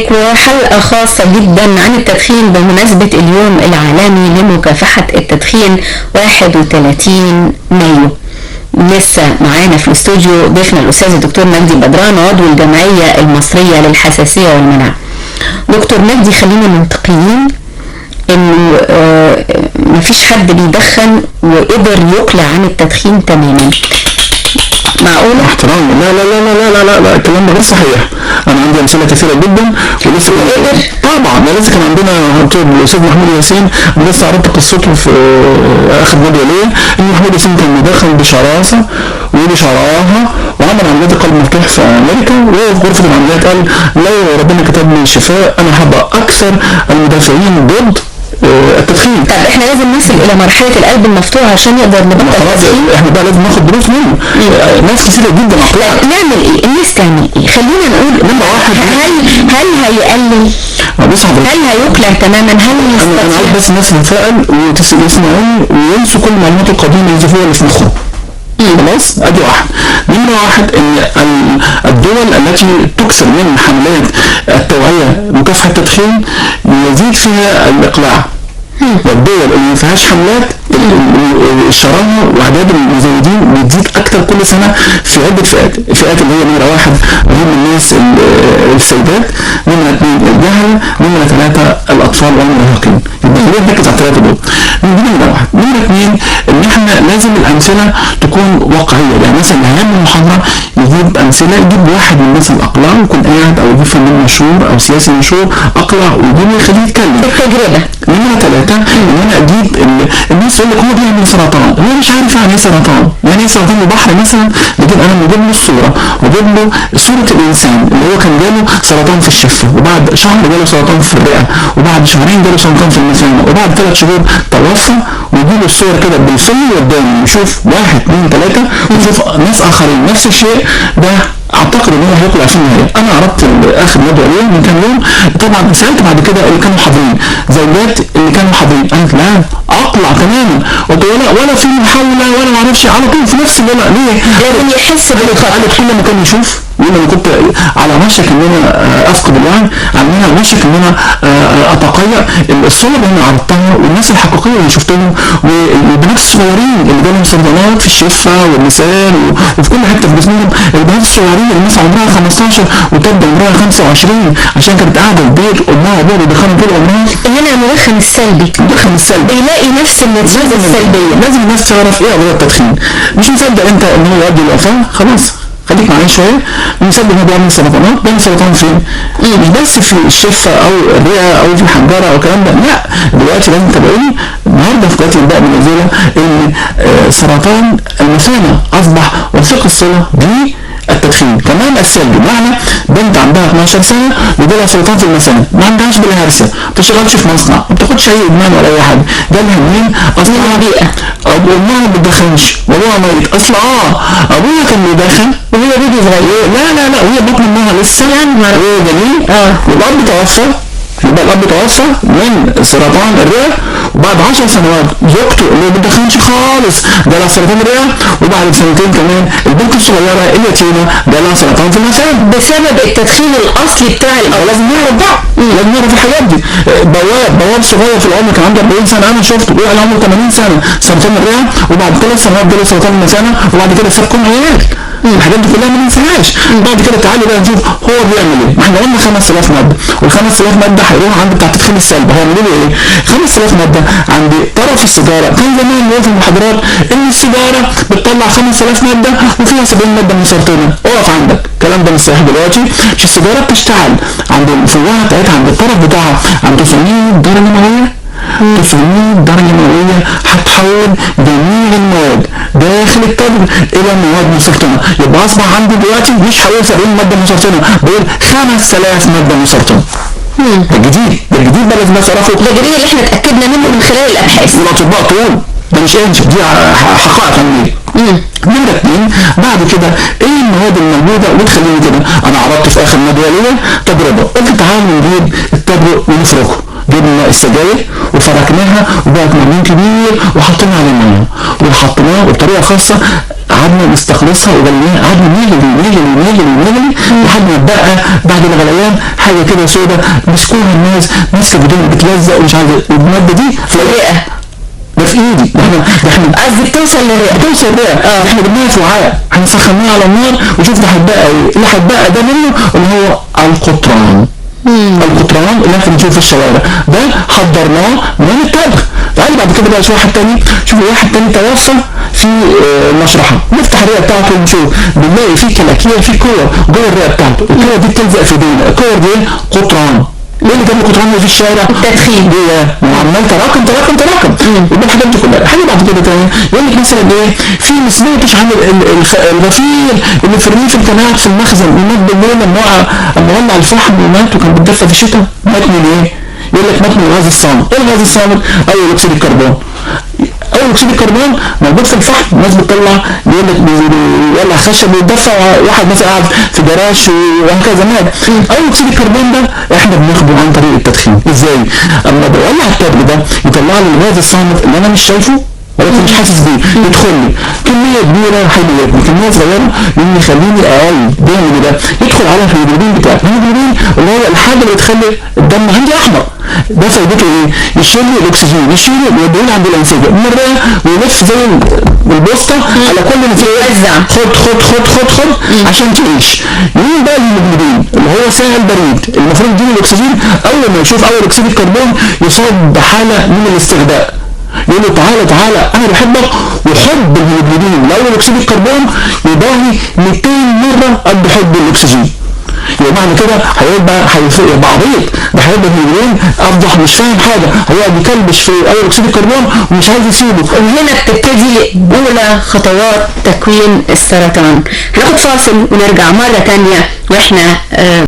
بحضرتك وحلقة خاصة جدا عن التدخين بمناسبة اليوم العالمي لمكافحة التدخين 31 مايو. لسه معانا في الاستوديو ضيفنا الأستاذ الدكتور مجدي بدران عضو الجمعية المصرية للحساسية والمناعة. دكتور مجدي، خلينا منطقيين انه مفيش حد بيدخن وقدر يقلع عن التدخين تماما، معقولة؟ احترام. لا لا لا لا لا لا لا، الكلام ده غير صحيح. انا عندي امثله كثيره جدا ولسه طبعا. ده لسه كان عندنا دكتور الاستاذ محمود ياسين، انا لسه عرضت قصته في اخر ندوه ليا، ان محمود ياسين كان مدخن بشراسه وبشراهه وعمل عمليات قلب مفتوح في امريكا، وهو في غرفه العمليات قال لو ربنا كتب لي الشفاء انا هبقى اكثر المدافعين ضد التدخين. طب احنا لازم نصل الى مرحله القلب المفتوح عشان نقدر نبطل التدخين. احنا بقى لازم ناخد دروس منه. ناس كثيره جدا نعمل ايه؟ الناس تعمل ايه؟ خلينا نقول نمره واحد، هل هيقلل؟ هل هيقلع تماما؟ هل انا عايز بس الناس تتفائل ويسمعوني وينسوا كل المعلومات القديمه الزفوره اللي في مخهم. خلاص، ادي واحد. نمرة واحد ان الدول التي تكثر من حملات التوعية مكافحة التدخين يزيد فيها الاقلاع، والدول اللي ما فيهاش حملات الشراهه واعداد المزودين بتزيد اكتر كل سنه في عده فئات اللي هي نمره واحد هم الناس السيدات، نمره اثنين الجهله، نمره ثلاثه الاطفال والمراهقين. يبقى نركز على الثلاثه دول. دي نمره واحد. نمره اثنين ان احنا لازم الامثله تكون واقعيه، يعني مثلا اهم المحاضره يجيب امثله، يجيب واحد من الناس الاقلاع ويكون قاعد، او يجيب فنان مشهور او سياسي مشهور اقلع ويجيبه يخليه يتكلم التجربه. نمره ثلاثه ان انا اجيب الناس يقول لك هو بيعمل سرطان، هو مش عارف يعني ايه سرطان، يعني ايه سرطان البحر مثلا. بجيب انا بجيب له الصوره وجيب له صوره الانسان اللي هو كان جاله سرطان في الشفه، وبعد شهر جاله سرطان في الرئه، وبعد شهرين جاله سرطان في المثانه، وبعد 3 شهور توفى، ويجيب الصور كده بالفيلم قدامه، يشوف 1 2 3 ويشوف ناس اخرين نفس الشيء. ده اعتقد ان هو هيقلع في النهايه. انا عرضت اخر ندوه ليه من كام يوم، طبعا سالت بعد كده اللي كانوا حاضرين، زوجات اللي كانوا حاضرين، قالت لا اقلع تماما. قلت ولا في محاوله ولا ما اعرفش، على طول في نفس الوضع. ليه؟ لازم يحس بالخطر. قالت كل ما كان يشوف، وانا كنت على وشك ان انا افقد الوعي، على وشك ان انا اتقيأ. الصور اللي انا عرضتها والناس الحقيقيه اللي شفتهم، والبنات الصغيرين اللي جالهم سرطانات في الشفه واللسان وفي كل حته في جسمهم، البنات الصغيرين اللي الناس عمرها 15 وتبدا عمرها 25 عشان كانت قاعده في البيت امها وابوها بيدخنوا طول عمرها. هنا المدخن السلبي بيلاقي نفس النتيجه السلبيه. لازم الناس تعرف ايه اضرار التدخين. مش مصدق انت ان هو يؤدي للوفاه، خلاص خليك معايا شويه. مصدق ان هو بيعمل سرطانات، بيعمل سرطان فين؟ مش بس في الشفه او الرئه او في الحنجره او الكلام ده، لا. دلوقتي لازم تبقوني النهارده في قناه الباء من الزيله ان سرطان المثانه اصبح وثيق الصله التدخين. كمان السلبي، بمعنى بنت عندها 12 سنه وجالها سرطان في المثانه، ما عندهاش بالهرسه، ما بتشتغلش في مصنع، ما بتاخدش اي ادمان ولا اي حاجه، جالها منين؟ اصلا بيئه. امها ما بتدخنش وابوها ميت، اصلا ابوها كان بيدخن وهي بيبي صغير، لا وهي بطن امها لسه وهي جميل، والاب توفى. يبقى الاب توفى من سرطان الرئه، وبعد 10 سنوات زوجته اللي ما بتدخنش خالص جالها سرطان الرئه، وبعد سنتين كمان البنت الصغيره اليتيمه جالها سرطان في المثانه بسبب التدخين الاصلي بتاع لازم نعرف بقى، لازم نعرف الحاجات دي. بواب صغير في العمر كان عنده 40 سنه، انا شفته بيقول على عمره 80 سنه سرطان الرئه، وبعد 3 سنوات جاله سرطان المثانه، وبعد كده ساب كل عيال. الحاجات دي كلها ما ننساهاش. بعد كده تعالوا بقى نشوف هو بيعمل ايه. ما احنا قلنا 5000 ماده، وال 5000 ماده هيروح عند بتاع التدخين السلبي. هيعملوا له ايه؟ 5000 ماده عند طرف السيجاره. كان زمان نقول في المحاضرات ان السيجاره بتطلع 5000 ماده وفيها 70 ماده مسرطنه. اقف عندك، الكلام ده مش صحيح دلوقتي. مش السيجاره بتشتغل عند الفوهه بتاعتها، عند الطرف بتاعها عند 900 درجه مئويه. 900 درجة مئوية هتحول جميع المواد داخل التبغ إلى مواد مسرطنة. يبقى أصبح عندي دلوقتي مش هقول 70 مادة مسرطنة، بقول 5000 مادة مسرطنة. ده الجديد بقى لازم تعرفوا. ده الجديد اللي احنا اتأكدنا منه من خلال الأبحاث. والأطباء تقول ده مش انشف، دي حقائق علمية. نمرة 2 بعد كده ايه المواد الموجودة وتخليني كده. أنا عرضت في آخر ندوة ليا تجربة، قلت تعالوا نجيب التبغ ونفركه. جبنا السجاير وفركناها وبقت معجون كبير وحطينا عليه ميه وحطيناه بطريقه خاصه قعدنا نستخلصها وغليناها، قعدنا نغلي لحد ما بقى بعد الغليان حاجه كده سودا مسكوها الناس ماسكه بدون بتلزق ومش عارف الماده دي في الرئه، ده في ايدي، ده احنا قصدي بتوصل للرئه، احنا جبناها في وعاء، احنا سخناها على النار وشوف ده هيتبقى ايه، اللي هيتبقى ده منه اللي هو القطران. القطران اللي احنا بنشوفه في الشوارع ده حضرناه من الطبخ. تعالى بعد كده بقى شوف واحد تاني، شوف واحد تاني توفى في مشرحه، نفتح الرئه بتاعته ونشوف بنلاقي في كلاكيع، في كور جوه الرئه بتاعته، الكور دي بتلزق في ايدينا، الكور دي قطران. ايه اللي جاب القطران في الشارع؟ التدخين جوه وعمال تراكم يبقى الحاجات دي كلها. حاجه بعد كده تاني يقول لك مثلا ايه، في ما سمعتش عن الغفير اللي في الريف اللي كان قاعد في المخزن ومات بالليل لما ولع الفحم ومات وكان بيتدفى في الشتاء، مات من ايه؟ يقول لك مات من الغاز الصامت. ايه الغاز الصامت؟ اول اكسيد الكربون. اول اكسيد الكربون موجود في الفحم، الناس بتطلع بيقول لك بيولع خشب ويتدفى، واحد مثلا قاعد في جراج وهكذا مات. اول اكسيد الكربون ده احنا بناخده عن طريق التدخين. ازاي؟ اما بولع التبل ده يطلع لي الغاز الصامت اللي انا مش شايفه ولكن مش حاسس بيه، يدخل لي كميه كبيره هيموتني، كميه صغيره يخليني اقل. بيعمل ده يدخل على الهيموجلوبين بتاعي، الهيموجلوبين اللي هو الحاجه اللي بتخلي الدم عندي احمر. ده فايدته ايه؟ يشيل لي الاكسجين، يشيله ويوديه عند الانسجه من الرئه ويلف زي البوسطه على كل يوزع، خد عشان تعيش. مين بقى الهيموجلوبين اللي هو سائل بريد المفروض يديله الاكسجين؟ اول ما يشوف اول اكسيد الكربون يصاب بحاله من الاستغباء، يقول له تعالى انا بحبك، وحب الهيموجلوبين لاول اكسيد الكربون يضاهي 200 مره قد حب الاكسجين. يبقى معنى كده هيبقى عبيط، ده هيبقى الهيموجلوبين افضح مش فاهم حاجه، هيقعد يكلبش في اول اكسيد الكربون ومش عايز يسيبه. وهنا بتبتدي اولى خطوات تكوين السرطان. هناخد فاصل ونرجع مره ثانيه واحنا